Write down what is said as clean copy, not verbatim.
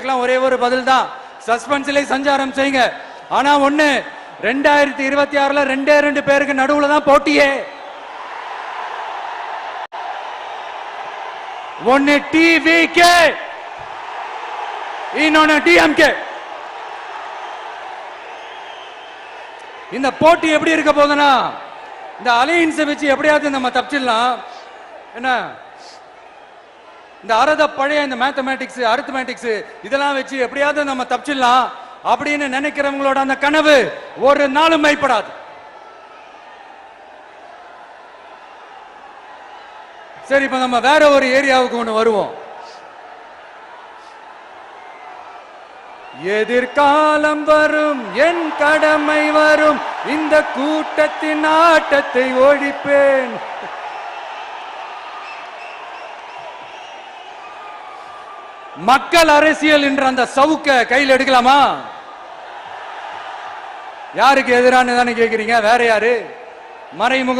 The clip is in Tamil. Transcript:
அதுக்கெல்லாம் ஒரே ஒரு பதில் தான், சஸ்பென்ஸ்ல சஞ்சாரம் செய்யுங்க. ஆனா ஒண்ணு, 2026ல 2 பேருக்கு நடுவுல தான் போட்டியே. ஒன்னு டிவிகே, இன்னொன்னு டிஎம்கே. இந்த போட்டி எப்படி இருக்க போதுன்னா, இந்த அலையன்ஸை வச்சு எப்படியாவது நம்ம தப்பிச்சிடலாம். என்ன இந்த பழைய இந்த மேத்தமேட்டிக்ஸ், அரித்மேட்டிக்ஸ் இதெல்லாம் வச்சு எப்படியாவது நம்ம தப்பிச்சிடலாம் அப்படின்னு நினைக்கிறவங்களோட அந்த கனவு ஒரு நாளும் மெய்ப்படாது. சரி, இப்ப நம்ம வேற ஒரு ஏரியாவுக்கு ஒண்ணு வருவோம். எதிர்காலம் வரும், என் கடமை வரும், இந்த கூட்டத்தின் ஆட்டத்தை ஒழிப்பேன். மக்கள் அரசியல் என்ற அந்த சவுக்க கையில் எடுக்கலாமா? யாருக்கு எதிரான தானே கேக்குறீங்க? வேற யாரு? மறைமுக